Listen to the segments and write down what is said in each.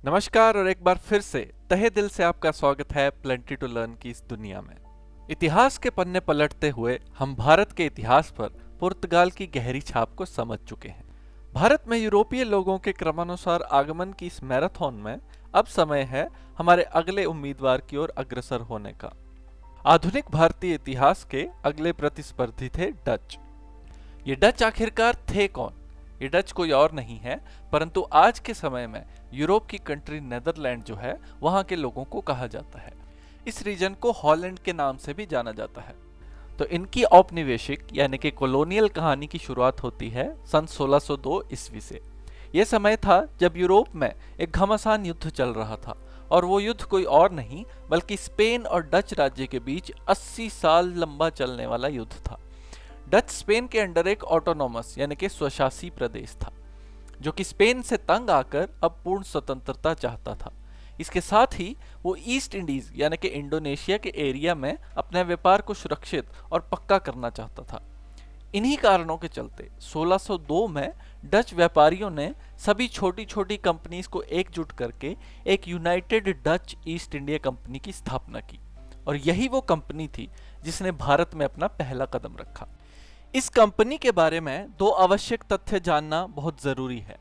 नमस्कार और एक बार फिर से तहे दिल से आपका स्वागत है प्लेंटी टू लर्न की इस दुनिया में। इतिहास के पन्ने पलटते हुए हम भारत के इतिहास पर पुर्तगाल की गहरी छाप को समझ चुके हैं। भारत में यूरोपीय लोगों के क्रमानुसार आगमन की इस मैराथन में अब समय है हमारे अगले उम्मीदवार की ओर अग्रसर होने का। आधुनिक भारतीय इतिहास के अगले प्रतिस्पर्धी थे डच। ये डच आखिरकार थे कौन? ये डच कोई और नहीं है परंतु आज के समय में यूरोप की कंट्री नेदरलैंड जो है वहां के लोगों को कहा जाता है। इस रीजन को हॉलैंड के नाम से भी जाना जाता है। तो इनकी औपनिवेशिक यानी कि कॉलोनियल कहानी की शुरुआत होती है सन 1602 ईस्वी से। यह समय था जब यूरोप में एक घमासान युद्ध चल रहा था और वो युद्ध कोई और नहीं बल्कि स्पेन और डच राज्य के बीच 80 साल लंबा चलने वाला युद्ध था। डच स्पेन के अंडर एक ऑटोनोमस यानी कि स्वशासी प्रदेश था जो कि स्पेन से तंग आकर अब पूर्ण स्वतंत्रता चाहता था। इसके साथ ही वो ईस्ट इंडीज यानी कि इंडोनेशिया के एरिया में अपने व्यापार को सुरक्षित और पक्का करना चाहता था। इन्हीं कारणों के चलते 1602 में डच व्यापारियों ने सभी छोटी छोटी कंपनीज को एकजुट करके एक United Dutch east India company की स्थापना की और यही वो कंपनी थी जिसने भारत में अपना पहला कदम रखा। इस कंपनी के बारे में दो आवश्यक तथ्य जानना बहुत जरूरी है।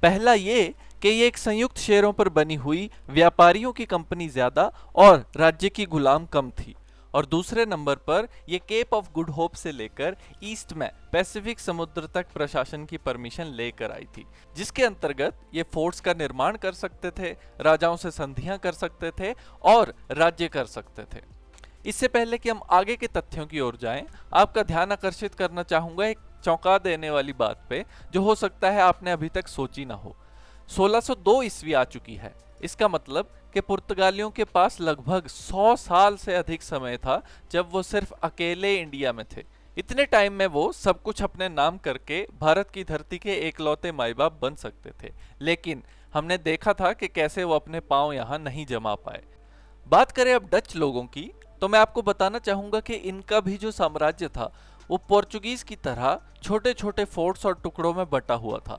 पहला ये कि ये एक संयुक्त शेयरों पर बनी हुई व्यापारियों की कंपनी ज्यादा और राज्य की गुलाम कम थी, और दूसरे नंबर पर यह केप ऑफ गुड होप से लेकर ईस्ट में पैसिफिक समुद्र तक प्रशासन की परमिशन लेकर आई थी, जिसके अंतर्गत ये फोर्ट्स का निर्माण कर सकते थे, राजाओं से संधियां कर सकते थे और राज्य कर सकते थे। इससे पहले कि हम आगे के तथ्यों की ओर जाएं, आपका ध्यान आकर्षित करना चाहूंगा एक चौंका देने वाली बात पे जो हो सकता है आपने अभी तक सोची ना हो। 1602 ईस्वी आ चुकी है। इसका मतलब कि पुर्तगालियों के पास लगभग 100 साल से अधिक समय था जब वो सिर्फ अकेले इंडिया में थे। इतने टाइम में वो सब कुछ अपने नाम करके भारत की धरती के एकलौते माई बाप बन सकते थे, लेकिन हमने देखा था कि कैसे वो अपने पांव यहाँ नहीं जमा पाए। बात करें अब डच लोगों की, तो मैं आपको बताना चाहूंगा कि इनका भी जो साम्राज्य था वो पोर्चुगीज की तरह छोटे छोटे फोर्ट्स और टुकड़ों में बटा हुआ था,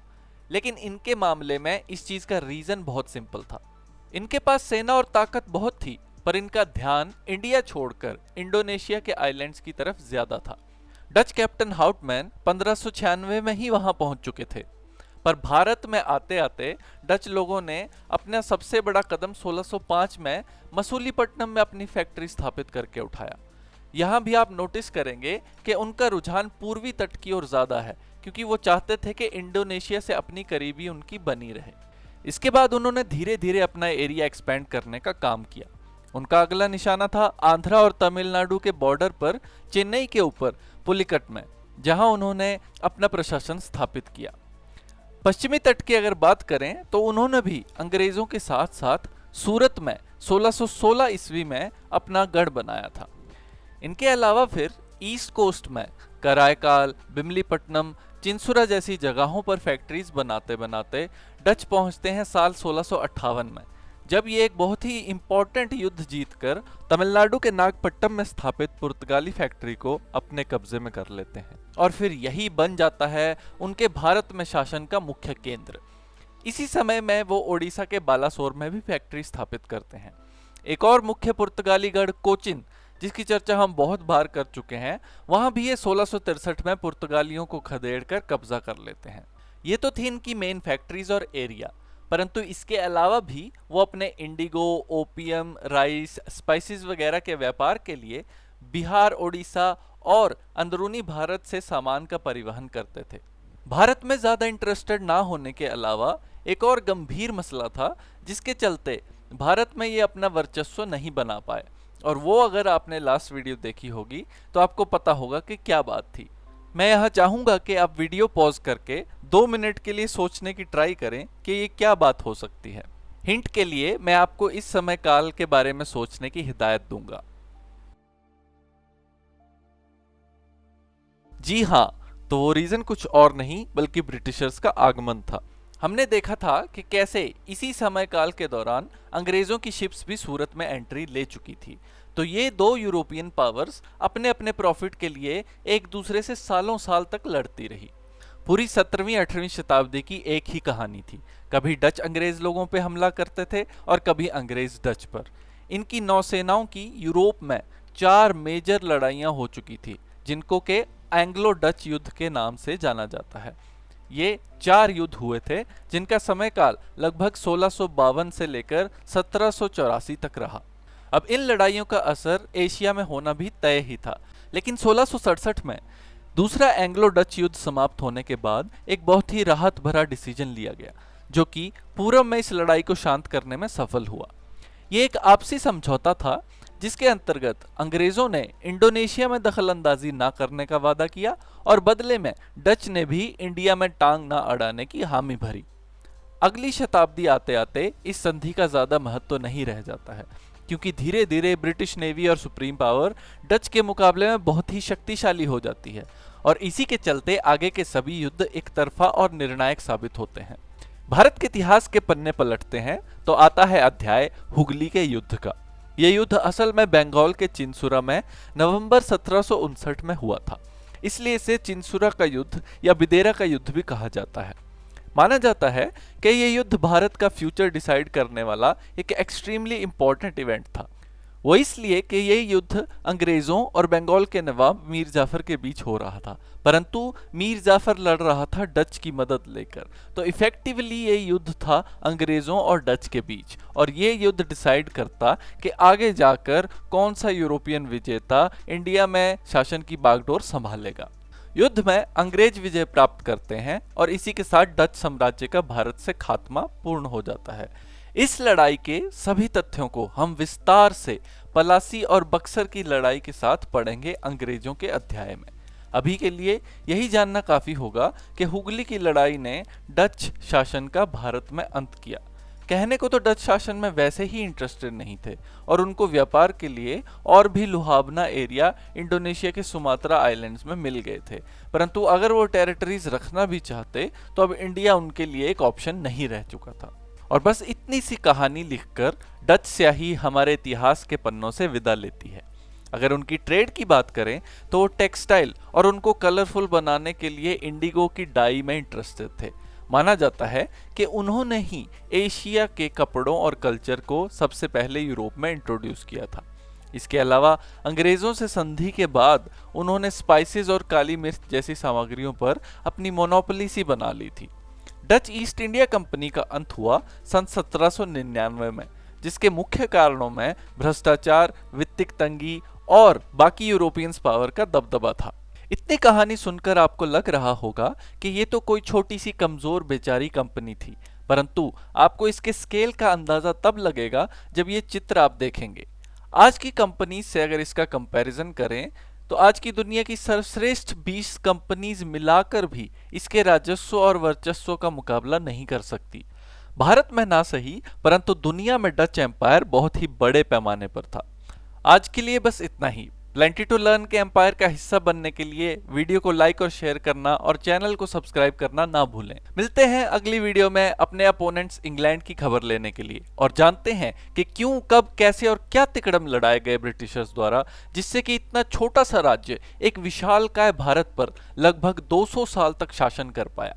लेकिन इनके मामले में इस चीज का रीजन बहुत सिंपल था। इनके पास सेना और ताकत बहुत थी पर इनका ध्यान इंडिया छोड़कर इंडोनेशिया के आइलैंड्स की तरफ ज्यादा था। डच कैप्टन हाउटमैन 1596 में ही वहां पहुंच चुके थे, पर भारत में आते आते डच लोगों ने अपना सबसे बड़ा कदम 1605 में मसूलीपट्टनम में अपनी फैक्ट्री स्थापित करके उठाया। यहाँ भी आप नोटिस करेंगे कि उनका रुझान पूर्वी तट की ओर ज्यादा है क्योंकि वो चाहते थे कि इंडोनेशिया से अपनी करीबी उनकी बनी रहे। इसके बाद उन्होंने धीरे धीरे अपना एरिया एक्सपेंड करने का काम किया। उनका अगला निशाना था आंध्रा और तमिलनाडु के बॉर्डर पर चेन्नई के ऊपर पुलिकट में, जहां उन्होंने अपना प्रशासन स्थापित किया। पश्चिमी तट की अगर बात करें तो उन्होंने भी अंग्रेजों के साथ साथ सूरत में 1616 ईस्वी में अपना गढ़ बनाया था। इनके अलावा फिर ईस्ट कोस्ट में करायकाल, बिमलीपट्टनम, चिंसुरा जैसी जगहों पर फैक्ट्रीज बनाते बनाते डच पहुंचते हैं साल 1658 में, जब ये एक बहुत ही इंपॉर्टेंट युद्ध जीतकर तमिलनाडु के नागपट्टम में स्थापित पुर्तगाली फैक्ट्री को अपने कब्जे में कर लेते हैं और फिर यही बन जाता है उनके भारत में शासन का मुख्य केंद्र। इसी समय में वो ओडिशा के बालासोर में भी फैक्ट्री स्थापित करते हैं। एक और मुख्य पुर्तगाली गढ़ कोचिन, जिसकी चर्चा हम बहुत बार कर चुके हैं, वहां भी ये 1663 में पुर्तगालियों को खदेड़कर कब्जा कर लेते हैं। ये तो थी इनकी मेन फैक्ट्रीज और एरिया, परंतु इसके अलावा भी वो अपने इंडिगो, ओपियम, राइस, स्पाइसेस वगैरह के व्यापार के लिए बिहार, ओडिशा और अंदरूनी भारत से सामान का परिवहन करते थे। भारत में ज्यादा इंटरेस्टेड ना होने के अलावा एक और गंभीर मसला था जिसके चलते भारत में ये अपना वर्चस्व नहीं बना पाए, और वो अगर आपने लास्ट वीडियो देखी होगी तो आपको पता होगा कि क्या बात थी। मैं यहाँ चाहूंगा कि आप वीडियो पॉज करके 2 मिनट के लिए सोचने की ट्राई करें कि ये क्या बात हो सकती है। हिंट के लिए मैं आपको इस समय काल के बारे में सोचने की हिदायत दूंगा। जी हाँ, तो वो रीजन कुछ और नहीं बल्कि ब्रिटिशर्स का आगमन था। हमने देखा था कि कैसे इसी समय काल के दौरान अंग्रेजों की शिप्स भी सूरत में एंट्री ले चुकी थी। तो ये दो यूरोपियन पावर्स अपने अपने प्रॉफिट के लिए एक दूसरे से सालों साल तक लड़ती रही। पूरी 17वीं 18वीं शताब्दी की एक ही कहानी थी। कभी डच अंग्रेज लोगों पे हमला करते थे और कभी अंग्रेज डच पर। इनकी नौसेनाओं की यूरोप में 4 मेजर लड़ाइयां हो चुकी थी, जिनको के एंग्लो डच युद्ध के नाम से जाना जाता है। ये 4 युद्ध हुए थे, जिनका समय काल लगभग 1652 से लेकर 1784 तक रहा। अब इन लड़ाइयों का असर एशिया में होना भी तय ही था, लेकिन 1667 में दूसरा एंग्लो डच युद्ध समाप्त होने के बाद एक बहुत ही राहत भरा डिसीजन लिया गया, जो कि पूरब में इस लड़ाई को शांत करने में सफल हुआ। ये एक आपसी समझौता था, जिसके अंतर्गत अंग्रेजों ने इंडोनेशिया में दखल अंदाजी ना करने का वादा किया और बदले में डच ने भी इंडिया में टांग ना अड़ाने की हामी भरी। अगली शताब्दी आते आते इस संधि का ज्यादा महत्व नहीं रह जाता है, क्योंकि धीरे धीरे ब्रिटिश नेवी और सुप्रीम पावर डच के मुकाबले में बहुत ही शक्तिशाली हो जाती है, और इसी के चलते आगे के सभी युद्ध एक तरफा और निर्णायक साबित होते हैं। भारत के इतिहास के पन्ने पलटते हैं तो आता है अध्याय हुगली के युद्ध का। यह युद्ध असल में बंगाल के चिनसुरा में नवंबर 1759 में हुआ था, इसलिए इसे चिनसुरा का युद्ध या बिदेरा का युद्ध भी कहा जाता है। माना जाता है कि यह युद्ध भारत का फ्यूचर डिसाइड करने वाला एक एक्सट्रीमली इंपॉर्टेंट इवेंट था। वो इसलिए कि यह युद्ध अंग्रेजों और बंगाल के नवाब मीर जाफर के बीच हो रहा था, परंतु मीर जाफर लड़ रहा था डच की मदद लेकर। तो इफेक्टिवली ये युद्ध था अंग्रेजों और डच के बीच, और ये युद्ध डिसाइड करता कि आगे जाकर कौन सा यूरोपियन विजेता इंडिया में शासन की बागडोर संभालेगा। युद्ध में अंग्रेज विजय प्राप्त करते हैं और इसी के साथ डच साम्राज्य का भारत से खात्मा पूर्ण हो जाता है। इस लड़ाई के सभी तथ्यों को हम विस्तार से पलासी और बक्सर की लड़ाई के साथ पढ़ेंगे अंग्रेजों के अध्याय में। अभी के लिए यही जानना काफी होगा कि हुगली की लड़ाई ने डच शासन का भारत में अंत किया। कहने को तो डच शासन में वैसे ही इंटरेस्टेड नहीं थे और उनको व्यापार के लिए और भी लुभावना एरिया इंडोनेशिया के सुमात्रा आइलैंड्स में मिल गए थे, परंतु अगर वो टेरिटरीज रखना भी चाहते तो अब इंडिया उनके लिए एक ऑप्शन नहीं रह चुका था। और बस इतनी सी कहानी लिखकर डच स्याही हमारे इतिहास के पन्नों से विदा लेती है। अगर उनकी ट्रेड की बात करें तो वो टेक्सटाइल और उनको कलरफुल बनाने के लिए इंडिगो की डाई में इंटरेस्टेड थे। माना जाता है कि उन्होंने ही एशिया के कपड़ों और कल्चर को सबसे पहले यूरोप में इंट्रोड्यूस किया था। इसके अलावा अंग्रेजों से संधि के बाद उन्होंने स्पाइसेस और काली मिर्च जैसी सामग्रियों पर अपनी मोनोपोली सी बना ली थी। डच ईस्ट इंडिया कंपनी का अंत हुआ सन 1799 में, जिसके मुख्य कारणों में भ्रष्टाचार, वित्तीय तंगी और बाकी यूरोपियंस पावर का दबदबा था। इतनी कहानी सुनकर आपको लग रहा होगा कि ये तो कोई छोटी सी कमजोर बेचारी कंपनी थी, परंतु आपको इसके स्केल का अंदाजा तब लगेगा जब ये चित्र आप देखेंगे। आज की कंपनी से अगर इसका कंपैरिजन करें तो आज की दुनिया की सर्वश्रेष्ठ 20 कंपनीज मिलाकर भी इसके राजस्व और वर्चस्व का मुकाबला नहीं कर सकती। भारत में ना सही, परंतु दुनिया में डच एम्पायर बहुत ही बड़े पैमाने पर था। आज के लिए बस इतना ही। प्लेंटी टू लर्न के एम्पायर का हिस्सा बनने के लिए वीडियो को लाइक और शेयर करना और चैनल को सब्सक्राइब करना ना भूलें। मिलते हैं अगली वीडियो में अपने अपोनेंट्स इंग्लैंड की खबर लेने के लिए, और जानते हैं कि क्यों, कब, कैसे और क्या तिकड़म लड़ाए गए ब्रिटिशर्स द्वारा, जिससे कि इतना छोटा सा राज्य एक विशालकाय भारत पर लगभग 200 साल तक शासन कर पाया।